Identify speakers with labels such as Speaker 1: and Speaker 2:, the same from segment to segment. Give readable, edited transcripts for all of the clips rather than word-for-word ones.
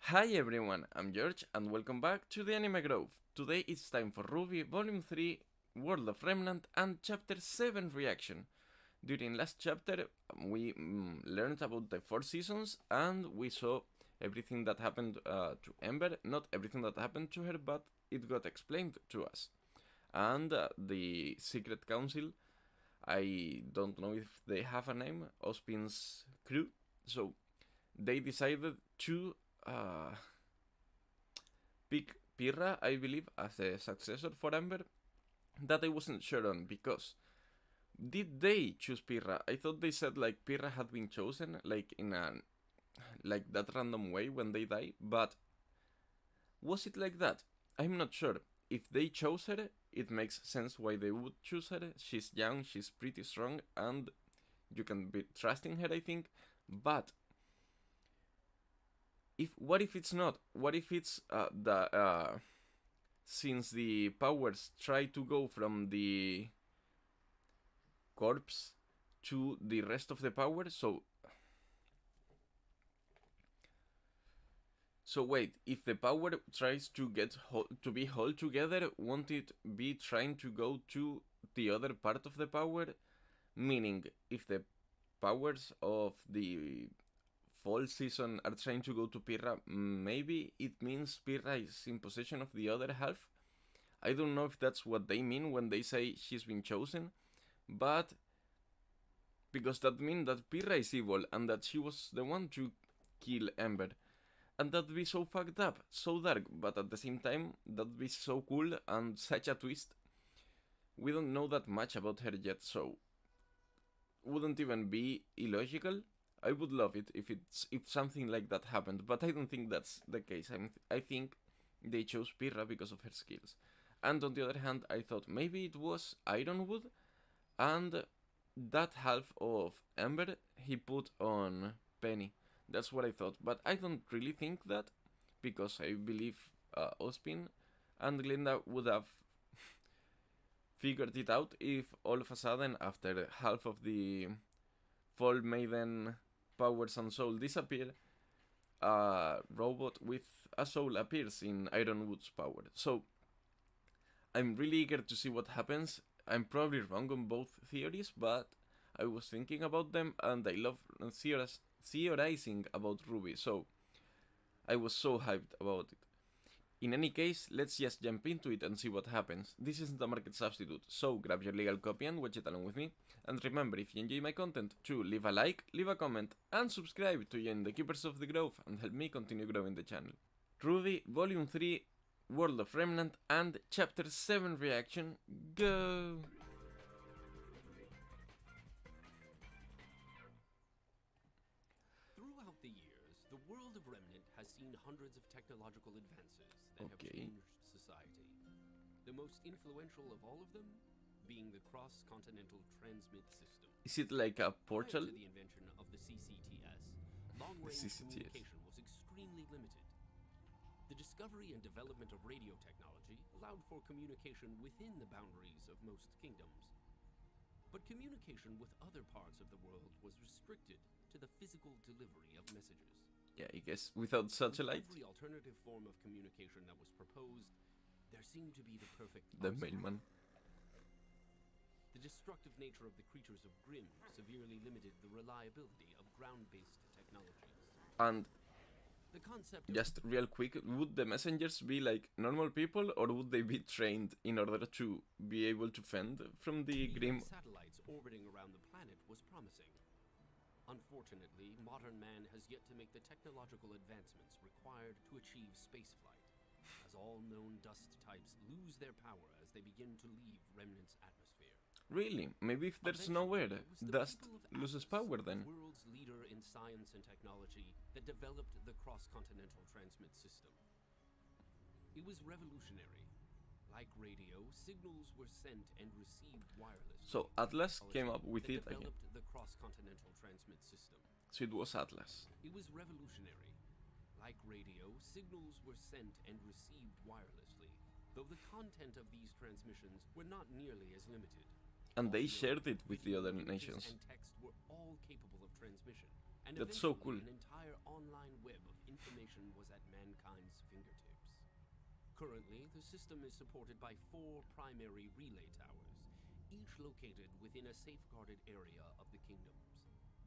Speaker 1: Hi everyone, I'm George and welcome back to the Anime Grove. Today it's time for RWBY Volume 3, World of Remnant and Chapter 7 reaction. During last chapter we learned about the 4 seasons and we saw everything that happened to Ember. Not everything that happened to her, but it got explained to us. And the Secret Council, I don't know if they have a name, Ospin's crew, so they decided to pick Pirra, I believe, as a successor for Amber. That I wasn't sure on, because did they choose Pirra? I thought they said like Pirra had been chosen, like in a like that random way when they die, but was it like that? I'm not sure. If they chose her, it makes sense why they would choose her. She's young, she's pretty strong, and you can be trusting her, I think. But what if it's not? What if it's the since the powers try to go from the corpse to the rest of the power, so wait, if the power tries to get to be whole together, won't it be trying to go to the other part of the power? Meaning, if the powers of the fall season are trying to go to Pirra, maybe it means Pirra is in possession of the other half. I don't know if that's what they mean when they say she's been chosen, but because that means that Pirra is evil and that she was the one to kill Ember. And that'd be so fucked up, so dark, but at the same time, that'd be so cool and such a twist. We don't know that much about her yet, so wouldn't even be illogical. I would love it if something like that happened, but I don't think that's the case. I think they chose Pirra because of her skills. And on the other hand, I thought maybe it was Ironwood, and that half of Ember he put on Penny. That's what I thought, but I don't really think that, because I believe Ospin and Glinda would have figured it out if all of a sudden, after half of the Fall Maiden powers and soul disappear, a robot with a soul appears in Ironwood's power. So I'm really eager to see what happens. I'm probably wrong on both theories, but I was thinking about them and I love theorizing about RWBY, so I was so hyped about it. In any case, let's just jump into it and see what happens. This isn't a market substitute, so grab your legal copy and watch it along with me. And remember, if you enjoy my content, to leave a like, leave a comment, and subscribe to join the Keepers of the Grove and help me continue growing the channel. RWBY Volume 3, World of Remnant and Chapter 7 reaction, go!
Speaker 2: Throughout the years, the world of Remnant has seen hundreds of technological advances that have changed society. The most influential of all of them being the cross-continental transmit system.
Speaker 1: Is it like a portal?
Speaker 2: Prior to the invention of the CCTS, long-range communication was extremely limited. The discovery and development of radio technology allowed for communication within the boundaries of most kingdoms. But communication with other parts of the world was restricted to the physical delivery of messages.
Speaker 1: Yeah, I guess without satellite.
Speaker 2: Every alternative form of communication that was proposed, there seemed to be the perfect
Speaker 1: The mailman.
Speaker 2: The destructive nature of the creatures of Grimm severely limited the reliability of ground-based technologies.
Speaker 1: And
Speaker 2: the concept
Speaker 1: just real quick, would the messengers be like normal people, or would they be trained in order to be able to fend from the Grimm?
Speaker 2: Satellites orbiting around the planet was promising. Unfortunately, modern man has yet to make the technological advancements required to achieve spaceflight, as all known dust types lose their power as they begin to leave Remnant's atmosphere.
Speaker 1: Really? Maybe if there's nowhere, dust loses power then?
Speaker 2: The world's leader in science and technology that developed the cross-continental transmit system. It was revolutionary. Like radio, signals were sent and received wirelessly.
Speaker 1: So Atlas came up with it again.
Speaker 2: Developed the cross-continental transmit system.
Speaker 1: So it was Atlas.
Speaker 2: It was revolutionary. Like radio, signals were sent and received wirelessly, though the content of these transmissions were not nearly as limited.
Speaker 1: And they shared it with the other nations.
Speaker 2: And text were all capable of transmission. And
Speaker 1: that's so cool.
Speaker 2: An entire online web of information was at mankind's fingertips. Currently, the system is supported by 4 primary relay towers, each located within a safeguarded area of the kingdoms.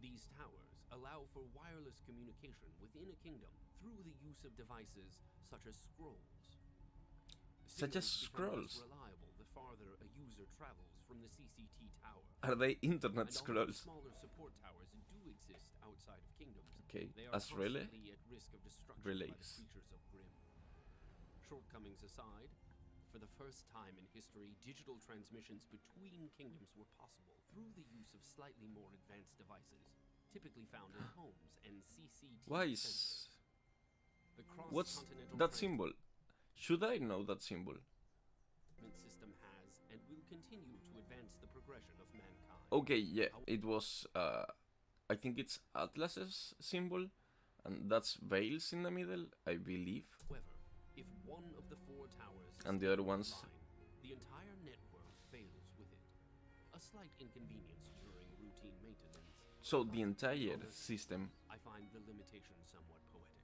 Speaker 2: These towers allow for wireless communication within a kingdom through the use of devices such as scrolls.
Speaker 1: Such as scrolls?
Speaker 2: Less reliable the farther a user travels from the CCT tower.
Speaker 1: Are they internet scrolls?
Speaker 2: Smaller support towers do exist outside of kingdoms.
Speaker 1: Okay,
Speaker 2: they are
Speaker 1: as relay?
Speaker 2: At risk of destruction
Speaker 1: Relays.
Speaker 2: by the creatures of Grim. Shortcomings aside, for the first time in history, digital transmissions between kingdoms were possible through the use of slightly more advanced devices, typically found in homes and CCT.
Speaker 1: Why is... What's that symbol? Should I know that symbol?
Speaker 2: System has and will continue to advance the progression of mankind.
Speaker 1: Okay, yeah, it was, I think it's Atlas's symbol, and that's Veils in the middle, I believe.
Speaker 2: However, if one of the 4 towers
Speaker 1: and the other ones...
Speaker 2: the entire network fails with it. A slight inconvenience during routine maintenance.
Speaker 1: So the entire system...
Speaker 2: I find the limitation somewhat poetic.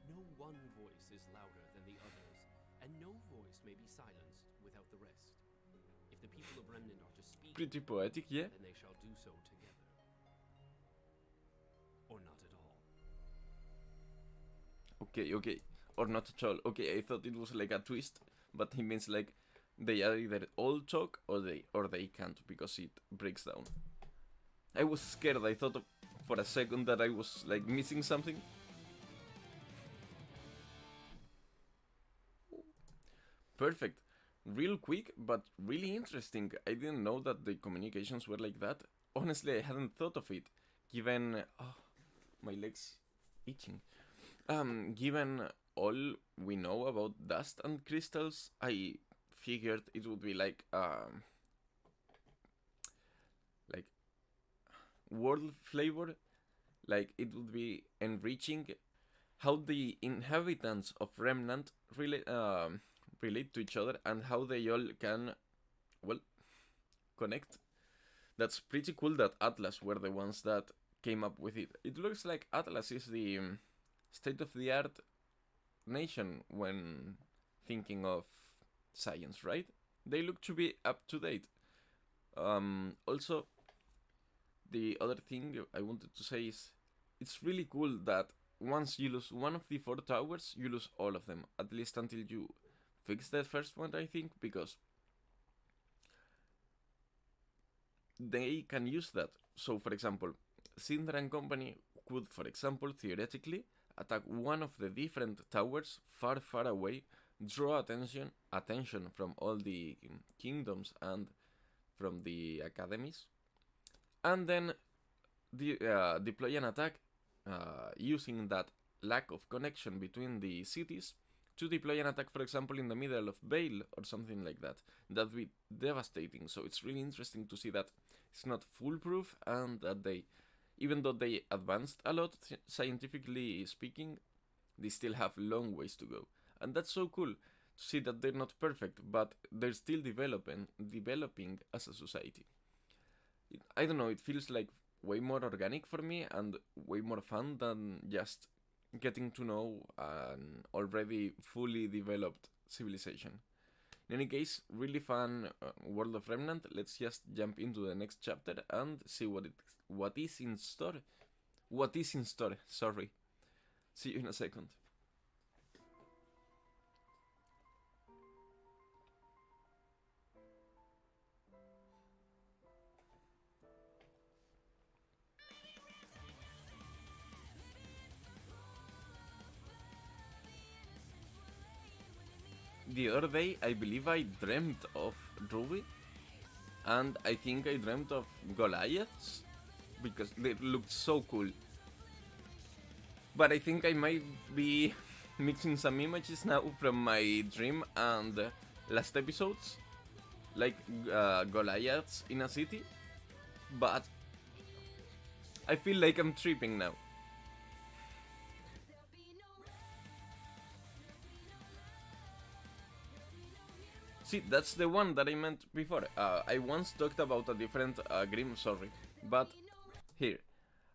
Speaker 2: No one voice is louder than the others, and no voice may be silenced without the rest. If the people of Remnant are to speak,
Speaker 1: pretty poetic, yeah.
Speaker 2: Then they shall do so together. Or not at all.
Speaker 1: Okay, okay. Or not at all. Okay, I thought it was like a twist, but he means like they are either all talk or they can't, because it breaks down. I was scared. I thought for a second that I was like missing something. Perfect. Real quick, but really interesting. I didn't know that the communications were like that. Honestly, I hadn't thought of it, given... Oh, my leg's itching. Given all we know about dust and crystals, I figured it would be like world flavor. Like, it would be enriching how the inhabitants of Remnant relate to each other and how they all can, well, connect. That's pretty cool that Atlas were the ones that came up with it. It looks like Atlas is the state-of-the-art nation when thinking of science, right? They look to be up to date. Also, the other thing I wanted to say is it's really cool that once you lose one of the 4 towers, you lose all of them, at least until you fix that first one, I think, because they can use that. So, for example, Cinder and company could, for example, theoretically, attack one of the different towers far, far away, draw attention from all the kingdoms and from the academies, and then deploy an attack using that lack of connection between the cities to deploy an attack, for example, in the middle of Vale or something like that. That'd be devastating. So it's really interesting to see that it's not foolproof and that they, even though they advanced a lot, scientifically speaking, they still have long ways to go. And that's so cool to see that they're not perfect, but they're still developing as a society. I don't know, it feels like way more organic for me and way more fun than just getting to know an already fully developed civilization. In any case, really fun World of Remnant. Let's just jump into the next chapter and see what is in store. What is in store, sorry. See you in a second. The other day, I believe I dreamt of RWBY, and I think I dreamt of Goliaths, because they looked so cool. But I think I might be mixing some images now from my dream and last episodes, like Goliaths in a city, but I feel like I'm tripping now. See, that's the one that I meant before. I once talked about a different Grim, sorry. But here,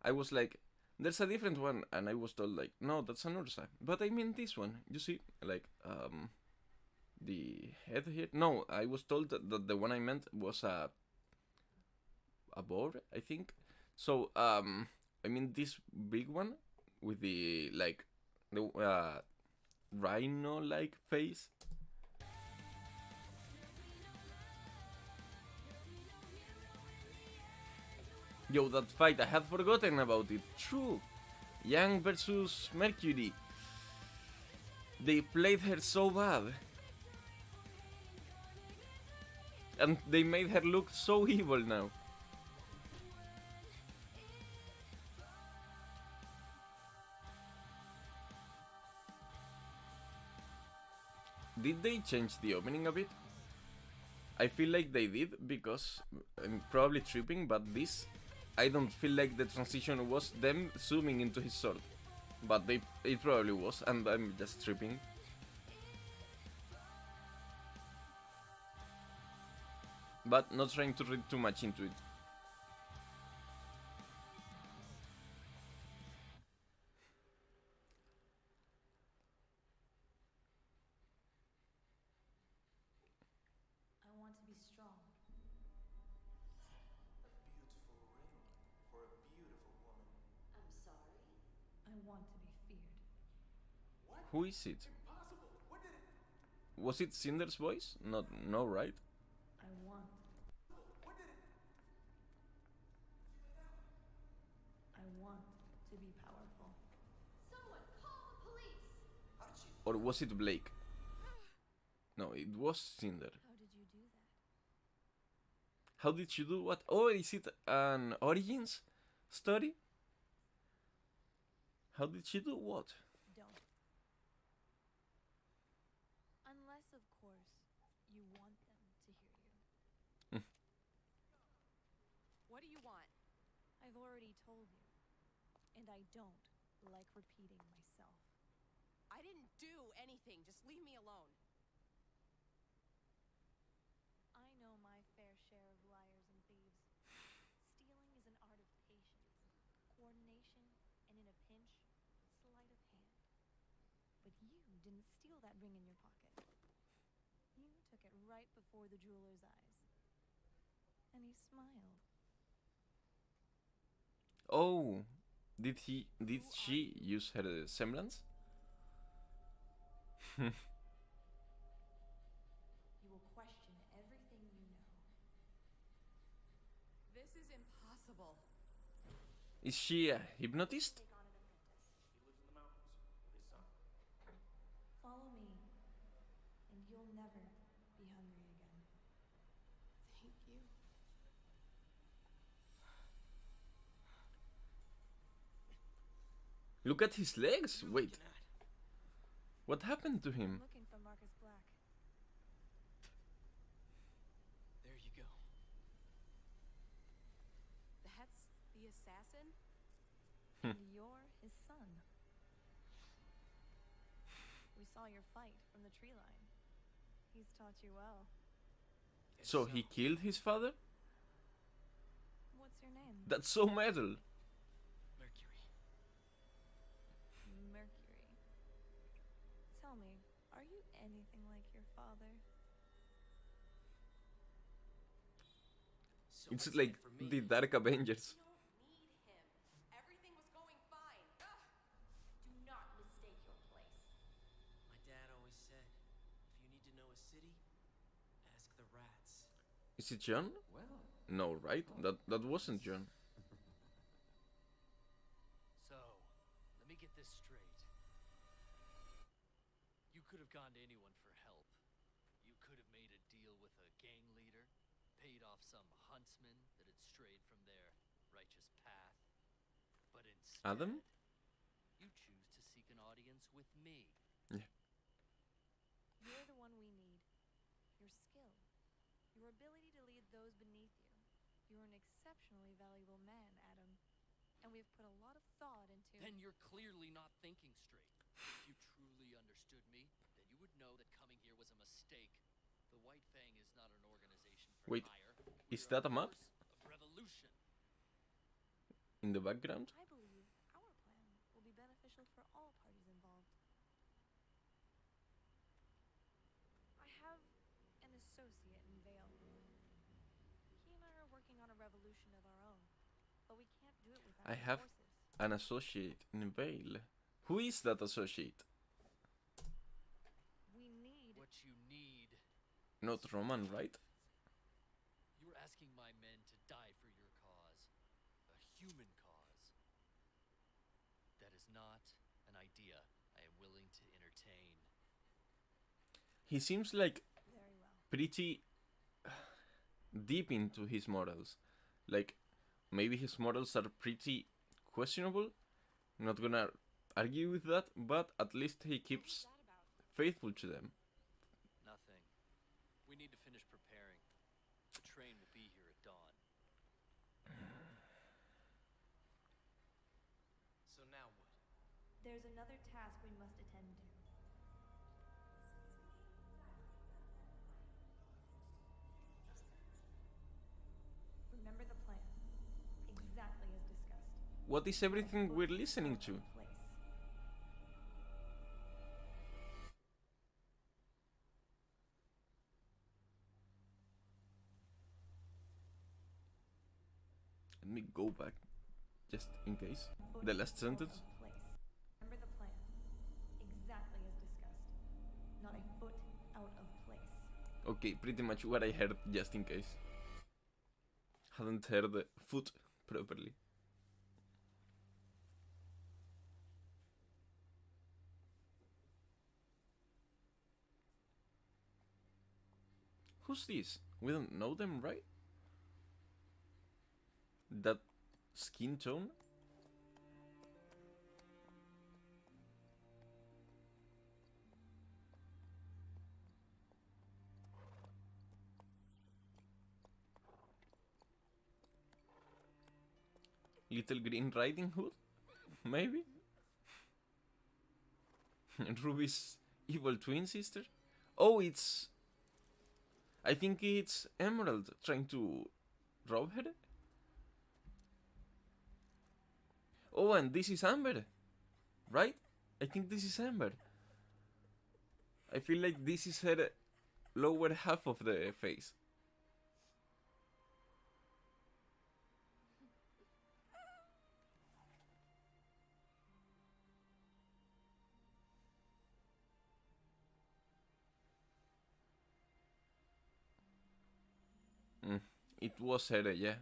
Speaker 1: I was like, There's a different one, and I was told like, no, that's an Ursa. But I mean this one. You see, like the head here. No, I was told that the one I meant was a boar, I think. So I mean this big one with the like the rhino-like face. Yo, that fight, I had forgotten about it. True. Yang versus Mercury. They played her so bad. And they made her look so evil now. Did they change the opening a bit? I feel like they did because I'm probably tripping, but this I don't feel like the transition was them zooming into his sword. But it probably was, and I'm just tripping. But not trying to read too much into it.
Speaker 3: I want to be strong.
Speaker 4: A beautiful ring for a beautiful woman.
Speaker 3: I'm sorry? I want to be feared.
Speaker 4: What?
Speaker 1: Who is it?
Speaker 4: Impossible. What did it?
Speaker 1: Was it Cinder's voice? Not, no, right?
Speaker 3: I want.
Speaker 4: What did it?
Speaker 3: I want to be powerful.
Speaker 5: Someone call the police!
Speaker 4: How did she?
Speaker 1: Or was it Blake? No, it was Cinder.
Speaker 3: How did you do that?
Speaker 1: How did she do what? Oh, is it an Origins story? How did she do what?
Speaker 3: Don't. Unless, of course, you want them to hear you.
Speaker 5: What do you want?
Speaker 3: I've already told you. And I don't like repeating myself.
Speaker 5: I didn't do anything. Just leave me alone.
Speaker 3: I know my fair share of liars and thieves. Stealing is an art of patience, coordination, and in a pinch, sleight of hand. But you didn't steal that ring in your pocket. You took it right before the jeweler's eyes. And he smiled.
Speaker 1: Oh, did she use her semblance?
Speaker 3: You will question everything you know.
Speaker 5: This is impossible.
Speaker 1: Is she a hypnotist?
Speaker 3: Take on an apprentice.
Speaker 4: He lives in the mountains with his son.
Speaker 3: Follow me, and you'll never be hungry again.
Speaker 5: Thank you.
Speaker 1: Look at his legs.
Speaker 4: What are you
Speaker 1: Wait,
Speaker 4: looking at?
Speaker 1: what happened to him?
Speaker 3: I'm looking for Marcus Black.
Speaker 4: There you go.
Speaker 5: That's the assassin?
Speaker 3: And you're his son. We saw your fight from the tree line. He's taught you well.
Speaker 1: So he killed his father?
Speaker 3: What's your name?
Speaker 1: That's so metal.
Speaker 4: Mercury.
Speaker 3: Mercury. Tell me, are you anything like your father?
Speaker 4: So
Speaker 1: It's
Speaker 4: what's
Speaker 1: like
Speaker 4: in it for me?
Speaker 1: the Dark Avengers.
Speaker 5: You don't need him. Everything was going fine. Ugh. Do not mistake your place.
Speaker 4: My dad always said, if you need to know a city, ask the rats.
Speaker 1: Is it John?
Speaker 4: Well.
Speaker 1: No, right? That wasn't John.
Speaker 6: So, let me get this straight. You could have gone to anyone for help. You could have made a deal with a gang leader, paid off some huntsman that had strayed from their righteous path. But instead,
Speaker 1: Adam?
Speaker 6: you choose to seek an audience with me.
Speaker 3: You're the one we need. Your skill. Your ability to lead those beneath you. You're an exceptionally valuable man, Adam. And we've put a lot of thought into...
Speaker 6: Then you're clearly not thinking straight. If you truly understood me, then you would know that coming here was a mistake. The White Fang is not an organization for
Speaker 1: Wait,
Speaker 6: hire.
Speaker 1: is
Speaker 6: We're
Speaker 1: that a map?
Speaker 6: force of revolution.
Speaker 1: In the background?
Speaker 3: I believe our revolution of our own, but we can't do it without
Speaker 1: I
Speaker 3: the
Speaker 1: have
Speaker 3: forces.
Speaker 1: an associate in Vale. Who is that associate?
Speaker 3: We need
Speaker 6: What you need.
Speaker 1: Not Roman, right?
Speaker 6: You're asking my men to die for your cause. A human cause. That is not an idea I am willing to entertain.
Speaker 1: He seems like
Speaker 3: very well.
Speaker 1: pretty deep into his morals. Like, maybe his morals are pretty questionable. I'm not gonna argue with that, but at least he keeps faithful to them.
Speaker 6: Nothing. We need to finish preparing. The train will be here at dawn.
Speaker 4: So now what?
Speaker 3: There's another task we must attend to. Remember the plan. Exactly as discussed.
Speaker 1: What is everything we're listening to?
Speaker 3: Place.
Speaker 1: Let me go back, just in case. The last sentence.
Speaker 3: Remember the plan. Exactly as discussed. Not a foot out of place.
Speaker 1: Okay, pretty much what I heard, just in case. Hadn't heard the foot properly. Who's this? We don't know them, right? That skin tone? Little Green Riding Hood? Maybe? And Ruby's evil twin sister? Oh, it's... I think it's Emerald trying to rob her? Oh, and this is Amber, right? I think this is Amber. I feel like this is her lower half of the face. It was her, yeah.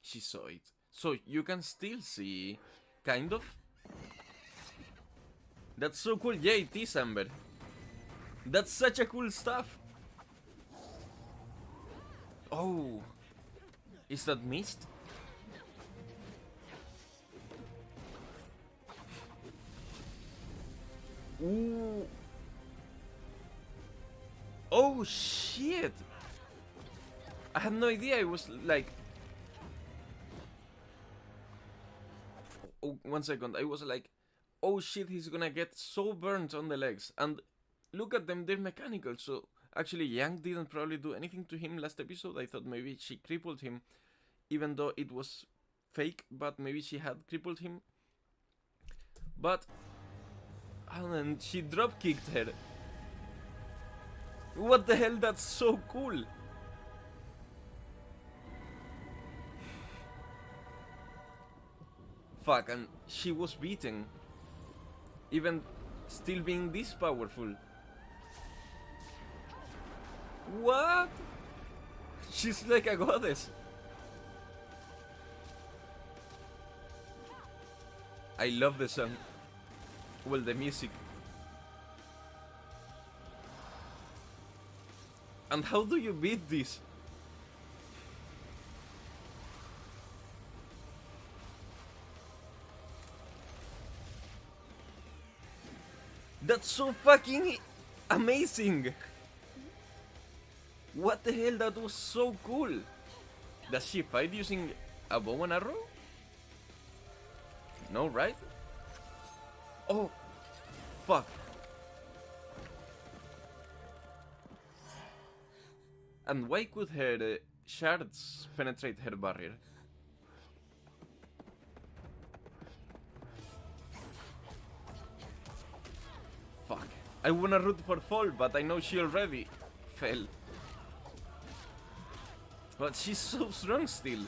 Speaker 1: She saw it. So you can still see, kind of. That's so cool. Yeah, it is Amber. That's such a cool stuff. Oh, is that mist? Ooh. Oh shit! I had no idea. It was like... Oh, 1 second. I was like, oh shit, he's gonna get so burnt on the legs. And look at them, they're mechanical. So actually, Yang didn't probably do anything to him last episode. I thought maybe she crippled him, even though it was fake. But maybe she had crippled him. But and then she drop kicked her. What the hell? That's so cool. Fuck, and she was beaten. Even still being this powerful. What? She's like a goddess. I love the song. Well, the music. And how do you beat this? That's so fucking amazing! What the hell, that was so cool! Does she fight using a bow and arrow? No, right? Oh, fuck. And why could her shards penetrate her barrier? I wanna root for fall, but I know she already fell. But she's so strong still.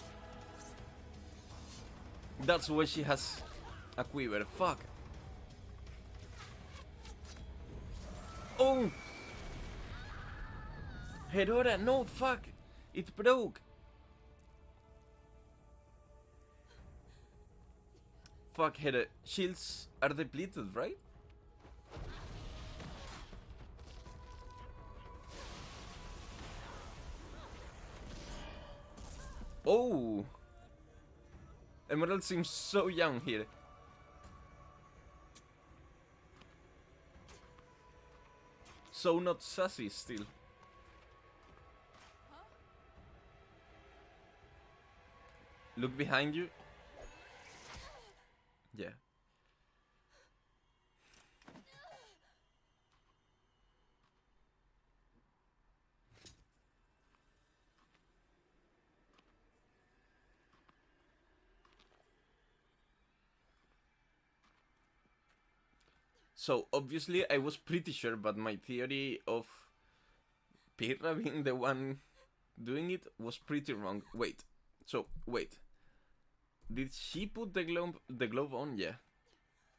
Speaker 1: That's why she has a quiver. Fuck. Oh! Herora, no, fuck! It broke! Fuck, her shields are depleted, right? Oh! Emerald seems so young here. So not sassy still. Look behind you. Yeah. So obviously I was pretty sure, but my theory of Pirra being the one doing it was pretty wrong. Wait. So wait. Did she put the glove on? Yeah.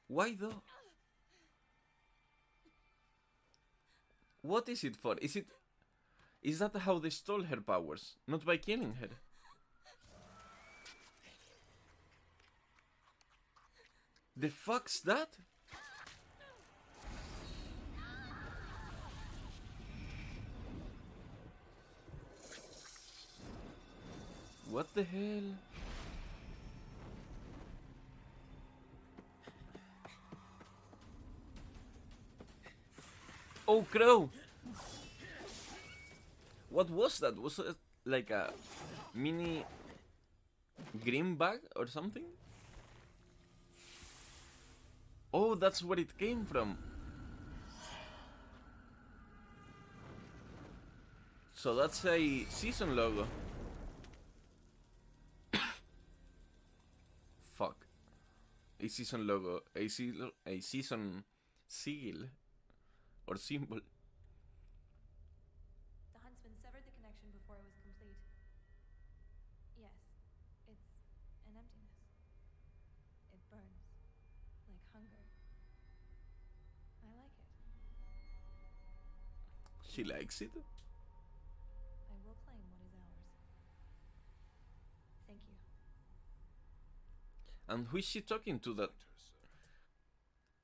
Speaker 1: Why though? What is it for? Is that how they stole her powers? Not by killing her. The fuck's that? What the hell? Oh, Crow! What was that? Was it like a mini green bag or something? Oh, that's where it came from. So that's a season logo. Fuck. A season logo. A season seal. Or symbol.
Speaker 3: The huntsman severed the connection before it was complete. Yes, it's an emptiness. It burns, like hunger. I like it.
Speaker 1: She likes it?
Speaker 3: I will claim what is ours. Thank you.
Speaker 1: And who is she talking to that?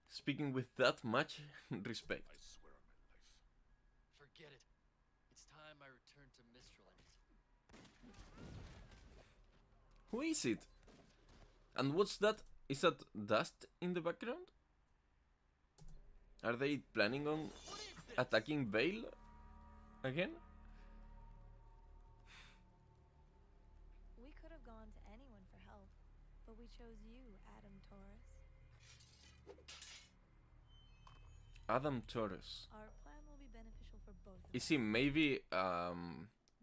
Speaker 1: Speaking with that much respect.
Speaker 7: I swear on my life.
Speaker 6: Forget it. It's time I return to Mistraland.
Speaker 1: Who is it? And what's that? Is that dust in the background? Are they planning on attacking Vale again?
Speaker 3: We could have gone to anyone for help, but we chose you, Adam Taurus.
Speaker 1: Adam Taurus.
Speaker 3: Our plan will be beneficial for both of
Speaker 1: Is
Speaker 3: us.
Speaker 1: he maybe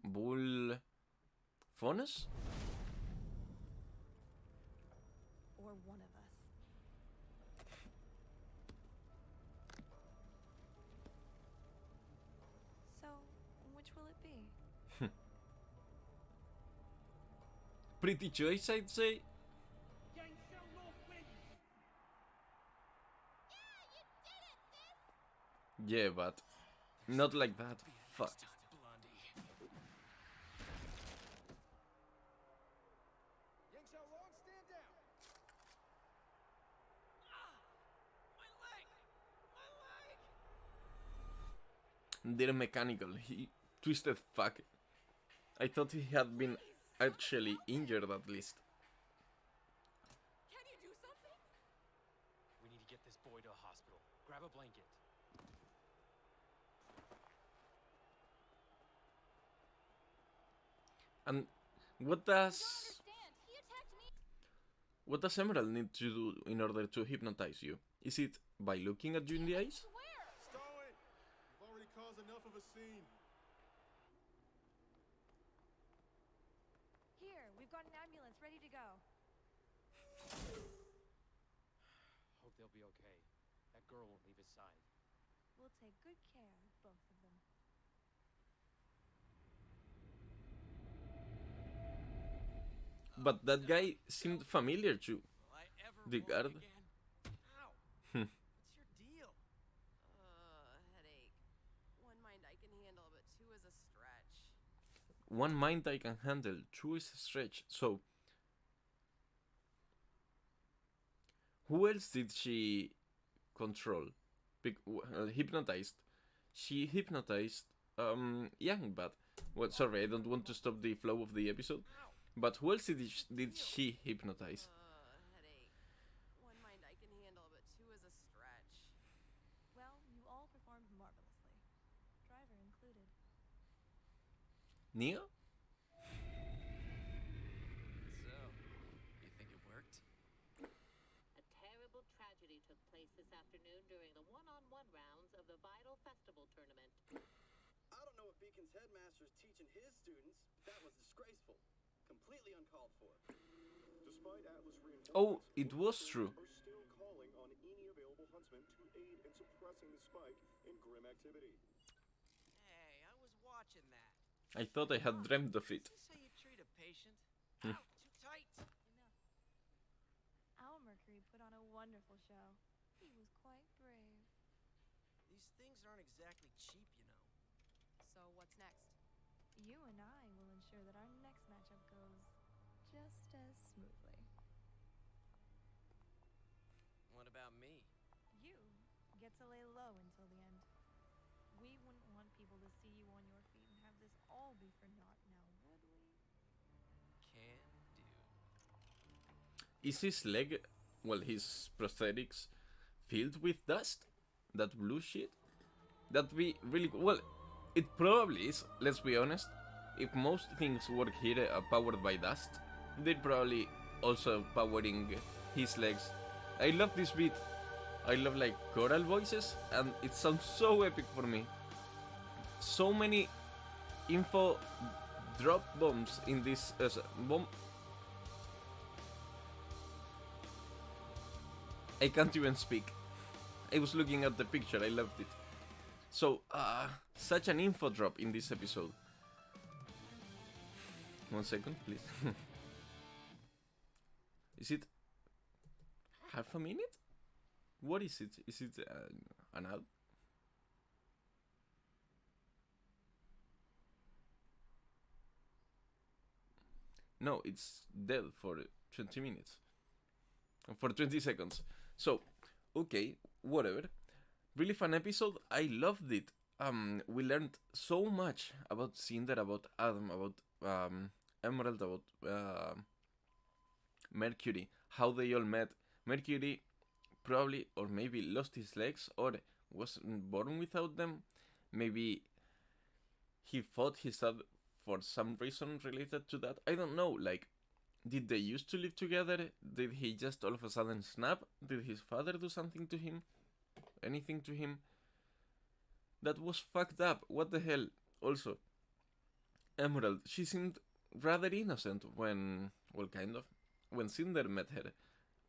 Speaker 1: Bull Phonus?
Speaker 3: Or one of us. So, which will it be?
Speaker 1: Pretty choice, I'd say. Yeah, but not like that. Fuck. They're mechanical. He twisted fuck. I thought he had been actually injured at least.
Speaker 5: Can you do something?
Speaker 4: We need to get this boy to a hospital. Grab a blanket.
Speaker 1: And what does
Speaker 5: Understand. He attacked me.
Speaker 1: what does Emerald need to do in order to hypnotize you? Is it by looking at you in the eyes?
Speaker 5: Where?
Speaker 7: Stow it! You've already caused enough of a scene.
Speaker 3: Here, we've got an ambulance ready to go.
Speaker 4: Hope they'll be okay. That girl won't leave his side.
Speaker 3: We'll take good care of both of them.
Speaker 1: But that guy seemed familiar too.
Speaker 4: Will I ever
Speaker 1: The
Speaker 4: walk
Speaker 1: guard.
Speaker 4: again? Ow! What's your deal?
Speaker 5: Headache. One mind I can handle, but two is a stretch.
Speaker 1: One mind I can handle, two is a stretch. So, who else did she control? Hypnotized. She hypnotized Yang, but well, sorry, I don't want to stop the flow of the episode. But who else did she hypnotize?
Speaker 5: Headache. One mind I can handle, but two is a stretch.
Speaker 3: Well, you all performed marvelously. Driver included.
Speaker 1: Neo?
Speaker 4: So, you think it worked?
Speaker 8: A terrible tragedy took place this afternoon during the one-on-one rounds of the Vital Festival tournament.
Speaker 9: I don't know what Beacon's headmaster is teaching his students, but that was disgraceful. Completely uncalled for.
Speaker 7: Despite Atlas reinforcements,
Speaker 1: Oh, it was
Speaker 7: local
Speaker 1: true.
Speaker 7: are still calling on any available huntsman to aid in suppressing the spike in grim activity.
Speaker 4: Hey, I was watching that.
Speaker 1: I thought I had dreamed of it.
Speaker 4: Is this how you treat a patient? Ow, too tight.
Speaker 3: Enough. Our Mercury put on a wonderful show. He was quite brave.
Speaker 4: These things aren't exactly cheap, you know.
Speaker 5: So what's next?
Speaker 3: You and I will ensure that our next matchup goes just as smoothly.
Speaker 4: What about me?
Speaker 3: You get to lay low until the end. We wouldn't want people to see you on your feet and have this all be for naught now, would we?
Speaker 4: Can do.
Speaker 1: Is his leg, well, his prosthetics, filled with dust? That blue shit? That'd be really cool. Well, it probably is, let's be honest. If most things work here powered by dust, they're probably also powering his legs. I love this beat. I love like choral voices, and it sounds so epic for me. So many info drop bombs in this bomb. I can't even speak. I was looking at the picture, I loved it. So, such an info drop in this episode. 1 second, please. Is it half a minute? What is it? Is it an ad? No, it's dead for 20 minutes. For 20 seconds. So, okay, whatever. Really fun episode. I loved it. We learned so much about Cinder, about Adam, about Emerald, about Mercury, how they all met. Mercury probably, or maybe lost his legs, or wasn't born without them. Maybe he fought his dad for some reason related to that. I don't know, like, did they used to live together? Did he just all of a sudden snap? Did his father do something to him? Anything to him? That was fucked up. What the hell? Also, Emerald, she seemed rather innocent when, well, kind of, when Cinder met her.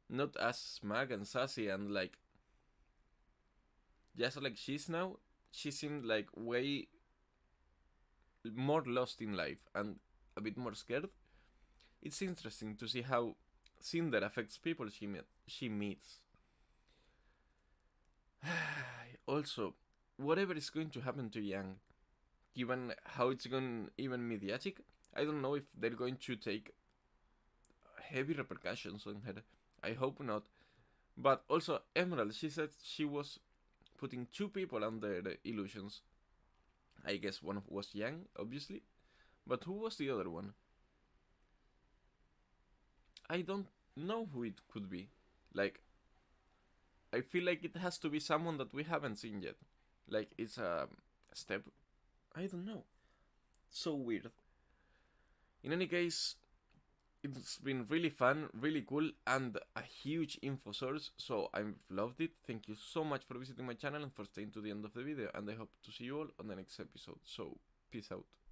Speaker 1: Not as smug and sassy and like, just like she's now. She seemed like way more lost in life and a bit more scared. It's interesting to see how Cinder affects people she meets. Also, whatever is going to happen to Yang, given how it's gone even mediatic, I don't know if they're going to take heavy repercussions on her. I hope not. But also, Emerald, she said she was putting 2 people under the illusions. I guess one was Yang, obviously. But who was the other one? I don't know who it could be. Like, I feel like it has to be someone that we haven't seen yet. Like, it's a step. I don't know. So weird. In any case, it's been really fun, really cool, and a huge info source, so I've loved it. Thank you so much for visiting my channel and for staying to the end of the video, and I hope to see you all on the next episode. So, peace out.